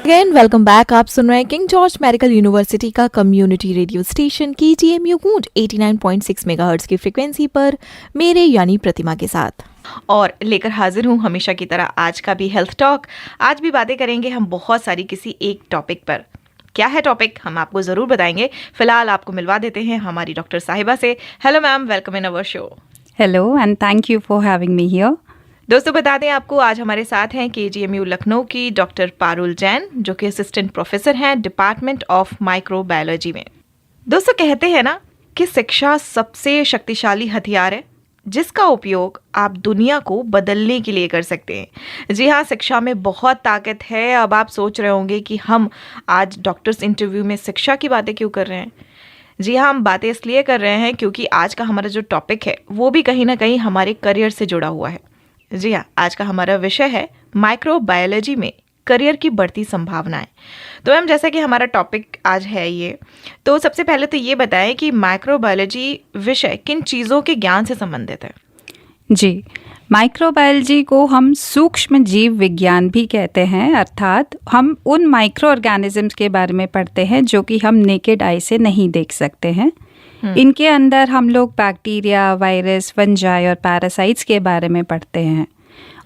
Again welcome back. आप सुन रहे हैं किंग जॉर्ज मेडिकल यूनिवर्सिटी का कम्युनिटी रेडियो स्टेशन KGMU गूंज 89.6 मेगाहर्ट्ज की फ्रीक्वेंसी पर मेरे यानी प्रतिमा के साथ, और लेकर हाजिर हूँ हमेशा की तरह आज का भी हेल्थ टॉक। आज भी बातें करेंगे हम बहुत सारी किसी एक टॉपिक पर। क्या है टॉपिक हम आपको ज़रूर बताएंगे। फिलहाल आपको मिलवा देते हैं हमारी डॉक्टर साहिबा से। Hello ma'am, welcome in our show. Hello and thank you for having me here. दोस्तों बता दें आपको, आज हमारे साथ हैं KGMU लखनऊ की डॉक्टर पारुल जैन, जो कि असिस्टेंट प्रोफेसर हैं डिपार्टमेंट ऑफ माइक्रोबायोलॉजी में। दोस्तों कहते हैं ना कि शिक्षा सबसे शक्तिशाली हथियार है जिसका उपयोग आप दुनिया को बदलने के लिए कर सकते हैं। जी हाँ, शिक्षा में बहुत ताकत है। अब आप सोच रहे होंगे कि हम आज डॉक्टर्स इंटरव्यू में शिक्षा की बातें क्यों कर रहे हैं। जी हाँ, हम बातें इसलिए कर रहे हैं क्योंकि आज का हमारा जो टॉपिक है वो भी कहीं ना कहीं हमारे करियर से जुड़ा हुआ है। जी हाँ, आज का हमारा विषय है माइक्रोबायोलॉजी में करियर की बढ़ती संभावनाएं। तो मैम, जैसा कि हमारा टॉपिक आज है ये, तो सबसे पहले तो ये बताएं कि माइक्रोबायोलॉजी विषय किन चीज़ों के ज्ञान से संबंधित है। जी, माइक्रोबायोलॉजी को हम सूक्ष्म जीव विज्ञान भी कहते हैं, अर्थात हम उन माइक्रो ऑर्गेनिजम्स के बारे में पढ़ते हैं जो कि हम नेकेड आई से नहीं देख सकते हैं। इनके अंदर हम लोग बैक्टीरिया, वायरस, फंजाई और पैरासाइट्स के बारे में पढ़ते हैं।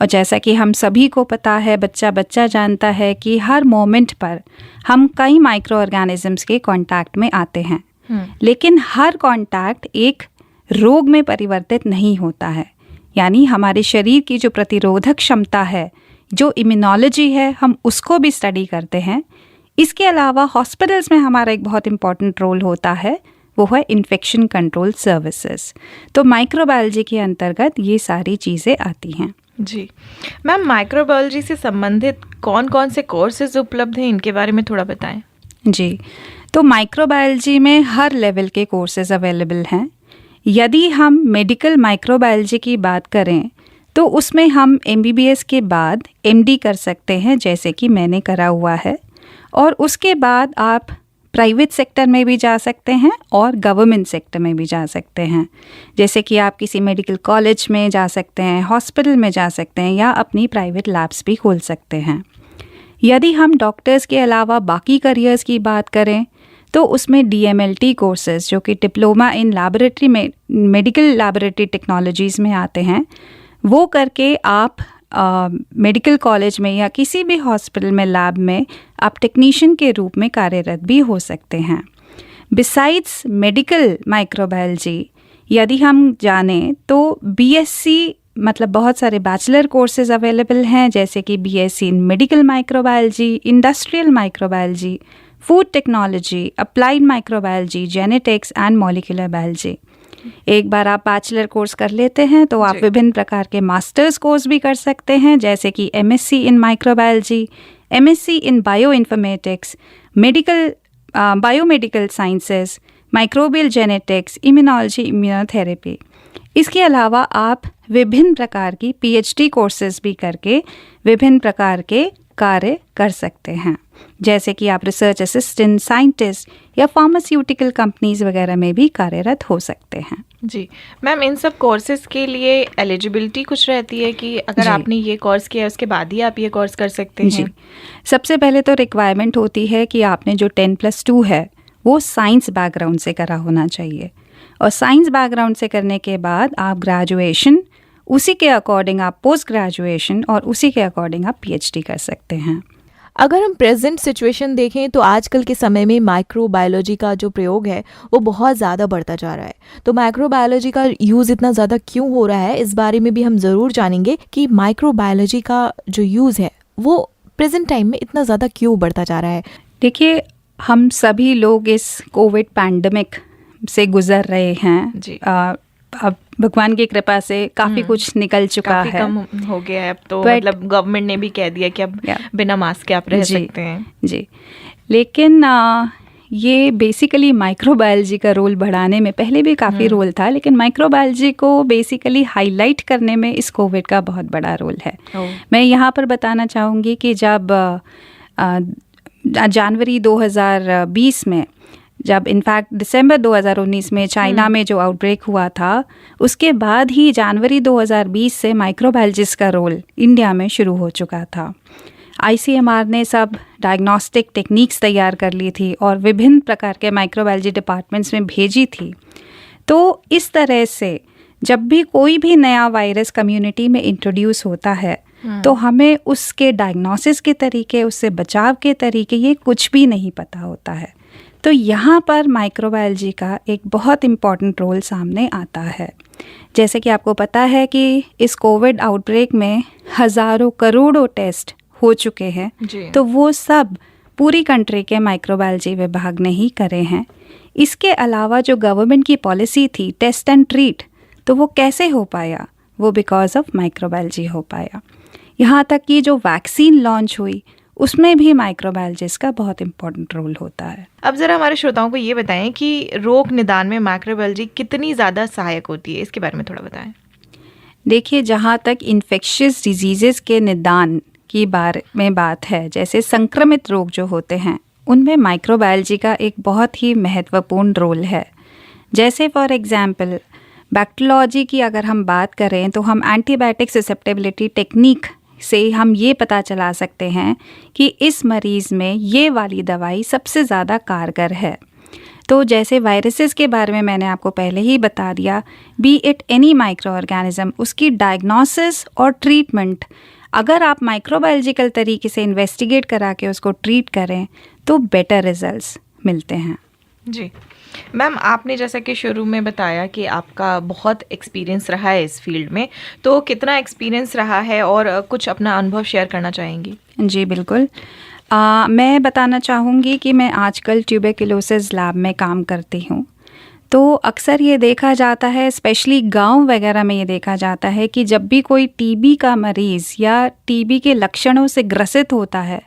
और जैसा कि हम सभी को पता है, बच्चा जानता है कि हर मोमेंट पर हम कई माइक्रो ऑर्गेनिजम्स के कांटेक्ट में आते हैं। लेकिन हर कांटेक्ट एक रोग में परिवर्तित नहीं होता है। यानी हमारे शरीर की जो प्रतिरोधक क्षमता है, जो इम्यूनोलॉजी है, हम उसको भी स्टडी करते हैं। इसके अलावा हॉस्पिटल्स में हमारा एक बहुत इम्पॉर्टेंट रोल होता है, वो है इन्फेक्शन कंट्रोल सर्विसेज। तो माइक्रोबायोलॉजी के अंतर्गत ये सारी चीज़ें आती हैं। जी मैम, माइक्रोबायोलॉजी से संबंधित कौन कौन से कोर्सेज उपलब्ध हैं, इनके बारे में थोड़ा बताएं। जी, तो माइक्रोबायोलॉजी में हर लेवल के कोर्सेज अवेलेबल हैं। यदि हम मेडिकल माइक्रोबायोलॉजी की बात करें तो उसमें हम MBBS के बाद MD कर सकते हैं, जैसे कि मैंने करा हुआ है। और उसके बाद आप प्राइवेट सेक्टर में भी जा सकते हैं और गवर्नमेंट सेक्टर में भी जा सकते हैं। जैसे कि आप किसी मेडिकल कॉलेज में जा सकते हैं, हॉस्पिटल में जा सकते हैं, या अपनी प्राइवेट लैब्स भी खोल सकते हैं। यदि हम डॉक्टर्स के अलावा बाकी करियर्स की बात करें तो उसमें DMLT कोर्सेज, जो कि डिप्लोमा इन लैबोरेटरी में मेडिकल लैबोरेटरी टेक्नोलॉजीज़ में आते हैं, वो करके आप मेडिकल कॉलेज में या किसी भी हॉस्पिटल में लैब में आप टेक्नीशियन के रूप में कार्यरत भी हो सकते हैं। बिसाइड्स मेडिकल माइक्रोबायोलॉजी यदि हम जानें तो BSc मतलब बहुत सारे बैचलर कोर्सेज अवेलेबल हैं, जैसे कि BSc in medical microbiology, industrial microbiology, food technology, applied microbiology, genetics and molecular biology. एक बार आप बैचलर कोर्स कर लेते हैं तो आप विभिन्न प्रकार के मास्टर्स कोर्स भी कर सकते हैं, जैसे कि MSc इन माइक्रोबायोलॉजी, MSc इन bio informatics, medical biomedical sciences, microbial genetics, immunology, immunotherapy. इसके अलावा आप विभिन्न प्रकार की PhD कोर्सेज भी करके विभिन्न प्रकार के कार्य कर सकते हैं, जैसे कि आप रिसर्च असिस्टेंट, साइंटिस्ट या फार्मास्यूटिकल कंपनीज वगैरह में भी कार्यरत हो सकते हैं। जी मैम, इन सब कोर्सेज के लिए एलिजिबिलिटी कुछ रहती है कि अगर आपने ये कोर्स किया उसके बाद ही आप ये कोर्स कर सकते हैं? जी, सबसे पहले तो रिक्वायरमेंट होती है कि आपने जो 10+2 है वो साइंस बैकग्राउंड से करा होना चाहिए। और साइंस बैकग्राउंड से करने के बाद आप ग्रेजुएशन, उसी के अकॉर्डिंग आप पोस्ट ग्रेजुएशन, और उसी के अकॉर्डिंग आप PhD कर सकते हैं। अगर हम प्रेजेंट सिचुएशन देखें तो आजकल के समय में माइक्रोबायोलॉजी का जो प्रयोग है वो बहुत ज़्यादा बढ़ता जा रहा है। तो माइक्रोबायोलॉजी का यूज़ इतना ज़्यादा क्यों हो रहा है, इस बारे में भी हम ज़रूर जानेंगे कि माइक्रोबायोलॉजी का जो यूज़ है वो प्रेजेंट टाइम में इतना ज़्यादा क्यों बढ़ता जा रहा है। देखिए, हम सभी लोग इस कोविड पैंडमिक से गुजर रहे हैं। अब भगवान की कृपा से काफ़ी कुछ निकल चुका है, कम हो गया है अब तो। मतलब गवर्नमेंट ने भी कह दिया कि अब बिना मास्क के आप रह सकते हैं। जी, लेकिन ये बेसिकली माइक्रोबायोलॉजी का रोल बढ़ाने में पहले भी काफ़ी रोल था, लेकिन माइक्रोबायोलॉजी को बेसिकली हाईलाइट करने में इस कोविड का बहुत बड़ा रोल है। मैं यहाँ पर बताना चाहूँगी कि जब जनवरी 2020 में, जब इनफैक्ट दिसंबर 2019 में चाइना में जो आउटब्रेक हुआ था, उसके बाद ही जनवरी 2020 से माइक्रोबायोलॉजिस्ट का रोल इंडिया में शुरू हो चुका था। ICMR ने सब डायग्नोस्टिक टेक्निक्स तैयार कर ली थी और विभिन्न प्रकार के माइक्रोबायोलॉजी डिपार्टमेंट्स में भेजी थी। तो इस तरह से जब भी कोई भी नया वायरस कम्युनिटी में इंट्रोड्यूस होता है तो हमें उसके डायग्नोसिस के तरीके, उससे बचाव के तरीके, ये कुछ भी नहीं पता होता है। तो यहाँ पर माइक्रोबायोलॉजी का एक बहुत इम्पॉर्टेंट रोल सामने आता है। जैसे कि आपको पता है कि इस कोविड आउटब्रेक में हज़ारों करोड़ों टेस्ट हो चुके हैं, तो वो सब पूरी कंट्री के माइक्रोबायोलॉजी विभाग ने ही करे हैं। इसके अलावा जो गवर्नमेंट की पॉलिसी थी टेस्ट एंड ट्रीट, तो वो कैसे हो पाया? वो बिकॉज ऑफ माइक्रोबायोलॉजी हो पाया। यहाँ तक कि जो वैक्सीन लॉन्च हुई उसमें भी माइक्रोबायोलॉजिस्ट का बहुत इम्पोर्टेंट रोल होता है। अब ज़रा हमारे श्रोताओं को ये बताएं कि रोग निदान में माइक्रोबायोलॉजी कितनी ज़्यादा सहायक होती है, इसके बारे में थोड़ा बताएं। देखिए, जहाँ तक इन्फेक्शियस डिजीज़ेस के निदान की बारे में बात है, जैसे संक्रमित रोग जो होते हैं उनमें माइक्रोबायोलॉजी का एक बहुत ही महत्वपूर्ण रोल है। जैसे फॉर एग्जांपल बैक्टीरियोलॉजी की अगर हम बात करें तो हम एंटीबायोटिक ससेप्टेबिलिटी टेक्निक से हम ये पता चला सकते हैं कि इस मरीज़ में ये वाली दवाई सबसे ज़्यादा कारगर है। तो जैसे वायरसेस के बारे में मैंने आपको पहले ही बता दिया, B it any micro organism, उसकी डायग्नोसिस और ट्रीटमेंट अगर आप माइक्रोबायोलॉजिकल तरीके से इन्वेस्टिगेट करा के उसको ट्रीट करें तो बेटर रिजल्ट्स मिलते हैं। जी मैम, आपने जैसा कि शुरू में बताया कि आपका बहुत एक्सपीरियंस रहा है इस फील्ड में, तो कितना एक्सपीरियंस रहा है और कुछ अपना अनुभव शेयर करना चाहेंगी? जी बिल्कुल। मैं बताना चाहूँगी कि मैं आजकल ट्यूबरक्लोसिस लैब में काम करती हूँ। तो अक्सर ये देखा जाता है, स्पेशली गांव वगैरह में ये देखा जाता है कि जब भी कोई टीबी का मरीज़ या टीबी के लक्षणों से ग्रसित होता है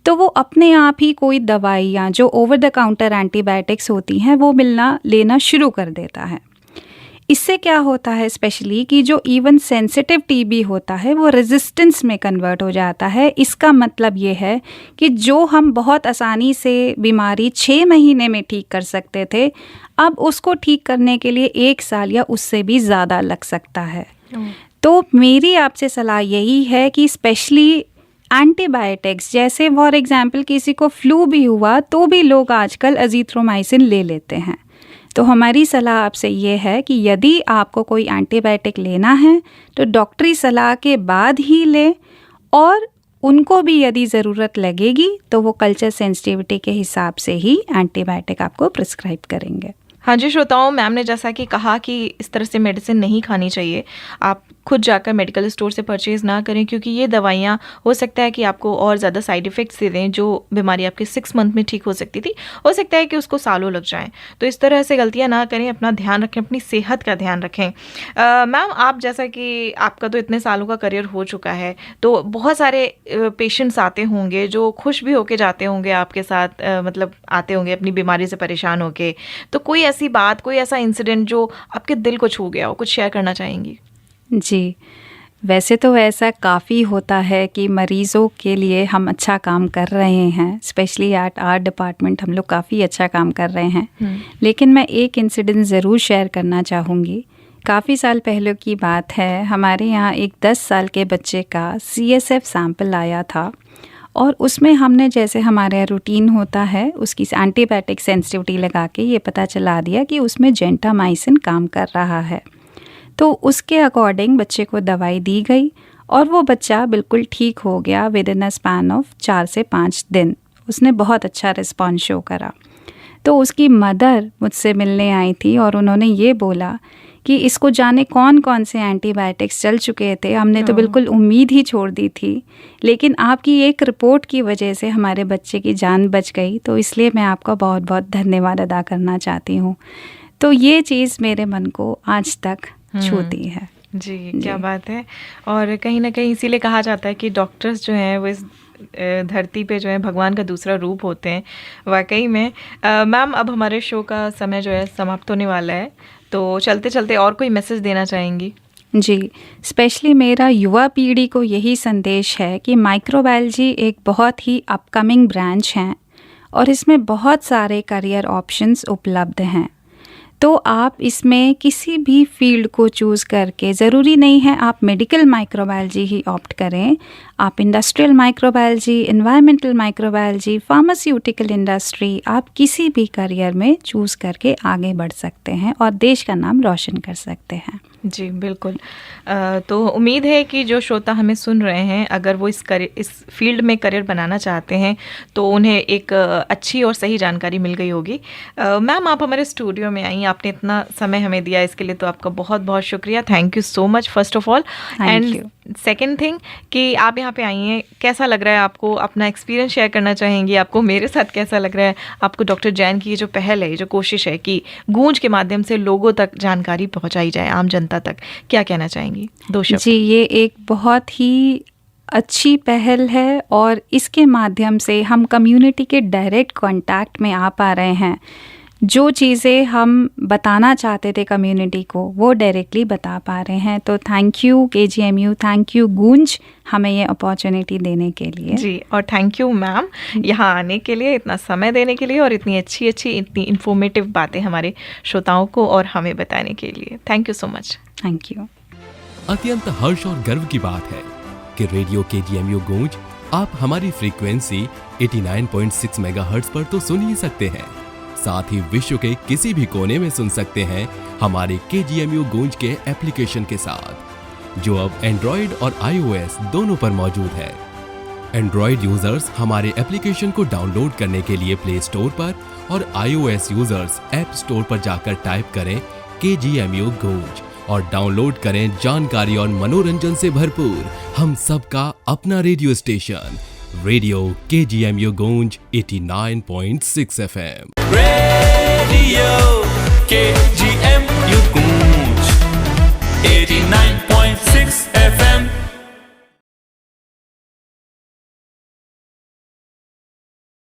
तो वो अपने आप ही कोई दवाइयाँ जो ओवर द काउंटर एंटीबायोटिक्स होती हैं वो लेना शुरू कर देता है। इससे क्या होता है स्पेशली कि जो इवन सेंसिटिव टीबी होता है वो रेजिस्टेंस में कन्वर्ट हो जाता है। इसका मतलब ये है कि जो हम बहुत आसानी से बीमारी 6 महीने में ठीक कर सकते थे, अब उसको ठीक करने के लिए 1 साल या उससे भी ज़्यादा लग सकता है। तो मेरी आपसे सलाह यही है कि स्पेशली एंटीबायोटिक्स, जैसे फॉर एग्जांपल किसी को फ्लू भी हुआ तो भी लोग आजकल अजीथ्रोमाइसिन ले लेते हैं। तो हमारी सलाह आपसे ये है कि यदि आपको कोई एंटीबायोटिक लेना है तो डॉक्टरी सलाह के बाद ही लें, और उनको भी यदि ज़रूरत लगेगी तो वो कल्चर सेंसिटिविटी के हिसाब से ही एंटीबायोटिक आपको प्रिस्क्राइब करेंगे। हाँ जी श्रोताओं, मैम ने जैसा कि कहा कि इस तरह से मेडिसिन नहीं खानी चाहिए, आप खुद जाकर मेडिकल स्टोर से परचेज़ ना करें, क्योंकि ये दवाइयाँ हो सकता है कि आपको और ज़्यादा साइड इफ़ेक्ट्स दे दें। जो बीमारी आपके 6 मंथ में ठीक हो सकती थी, हो सकता है कि उसको सालों लग जाएं। तो इस तरह से गलतियाँ ना करें, अपना ध्यान रखें, अपनी सेहत का ध्यान रखें। मैम, आप जैसा कि आपका तो इतने सालों का करियर हो चुका है, तो बहुत सारे पेशेंट्स आते होंगे जो खुश भी होके जाते होंगे आपके साथ, मतलब आते होंगे अपनी बीमारी से परेशान होके। तो कोई ऐसी बात, कोई ऐसा इंसिडेंट जो आपके दिल को छू गया हो, कुछ शेयर करना चाहेंगी? जी, वैसे तो ऐसा काफ़ी होता है कि मरीज़ों के लिए हम अच्छा काम कर रहे हैं, स्पेशली एट आवर डिपार्टमेंट हम लोग काफ़ी अच्छा काम कर रहे हैं। लेकिन मैं एक इंसिडेंट ज़रूर शेयर करना चाहूँगी। काफ़ी साल पहले की बात है, हमारे यहाँ एक 10 साल के बच्चे का CSF सैंपल आया था और उसमें हमने, जैसे हमारे रूटीन होता है, उसकी एंटीबायोटिक सेंसिटिविटी लगा के ये पता चला दिया कि उसमें जेंटामाइसिन काम कर रहा है। तो उसके अकॉर्डिंग बच्चे को दवाई दी गई और वो बच्चा बिल्कुल ठीक हो गया with in a span of 4 से 5 दिन। उसने बहुत अच्छा रिस्पॉन्स शो करा। तो उसकी मदर मुझसे मिलने आई थी और उन्होंने ये बोला कि इसको जाने कौन कौन से एंटीबायोटिक्स चल चुके थे, हमने तो बिल्कुल उम्मीद ही छोड़ दी थी, लेकिन आपकी एक रिपोर्ट की वजह से हमारे बच्चे की जान बच गई। तो इसलिए मैं आपका बहुत बहुत धन्यवाद अदा करना चाहती हूँ। तो ये चीज़ मेरे मन को आज तक छूती है। जी, क्या बात है। और कहीं ना कहीं इसीलिए कहा जाता है कि डॉक्टर्स जो हैं वो इस धरती पे जो है भगवान का दूसरा रूप होते हैं। वाकई में मैम, अब हमारे शो का समय जो है समाप्त होने वाला है, तो चलते चलते और कोई मैसेज देना चाहेंगी? जी, स्पेशली मेरा युवा पीढ़ी को यही संदेश है कि माइक्रोबायोलॉजी एक बहुत ही अपकमिंग ब्रांच है और इसमें बहुत सारे करियर ऑप्शंस उपलब्ध हैं। तो आप इसमें किसी भी फील्ड को चूज़ करके, ज़रूरी नहीं है आप मेडिकल माइक्रोबायोलॉजी ही ऑप्ट करें, आप industrial microbiology, environmental microbiology, pharmaceutical industry, आप किसी भी करियर में चूज़ करके आगे बढ़ सकते हैं और देश का नाम रोशन कर सकते हैं। जी बिल्कुल। तो उम्मीद है कि जो श्रोता हमें सुन रहे हैं, अगर वो इस फील्ड में करियर बनाना चाहते हैं तो उन्हें एक अच्छी और सही जानकारी मिल गई होगी। मैम, आप हमारे स्टूडियो में आई, आपने इतना समय हमें दिया, इसके लिए तो आपका बहुत बहुत शुक्रिया। Thank you so much first of all. And second thing कि आप यहाँ पे आई हैं, कैसा लग रहा है आपको? अपना एक्सपीरियंस शेयर करना चाहेंगी? आपको मेरे साथ कैसा लग रहा है? आपको डॉक्टर जैन की ये जो पहल है, जो कोशिश है कि गूंज के माध्यम से लोगों तक जानकारी पहुँचाई जाए, आम जनता तक, क्या कहना चाहेंगी? 2 शब्द। जी, ये एक बहुत ही अच्छी पहल है और इसके माध्यम से हम कम्युनिटी के डायरेक्ट कांटेक्ट में आ पा रहे हैं। जो चीज़ें हम बताना चाहते थे कम्युनिटी को, वो डायरेक्टली बता पा रहे हैं। तो thank you KGMU, thank you गूंज, हमें ये अपॉर्चुनिटी देने के लिए। जी, और थैंक यू मैम यहाँ आने के लिए, इतना समय देने के लिए और इतनी अच्छी इतनी इन्फॉर्मेटिव बातें हमारे श्रोताओं को और हमें बताने के लिए। Thank you so much. Thank you. अत्यंत हर्ष और गर्व की बात है कि रेडियो KGMU गूंज आप हमारी फ्रीक्वेंसी 89.6 मेगाहर्ट्ज पर तो सुन ही सकते हैं, साथ ही विश्व के किसी भी कोने में सुन सकते हैं हमारे KGMU गूंज के एप्लीकेशन के साथ, जो अब एंड्रॉइड और iOS दोनों पर मौजूद है। एंड्रॉइड यूजर्स हमारे एप्लीकेशन को डाउनलोड करने के लिए प्ले स्टोर पर और iOS यूजर्स ऐप स्टोर पर जाकर टाइप करें KGMU गूंज और डाउनलोड करें जानकारी और मनोरंजन से भरपूर हम सबका अपना रेडियो स्टेशन, रेडियो KGMU गूंज 89.6 FM। रेडियो KGMU गूंज।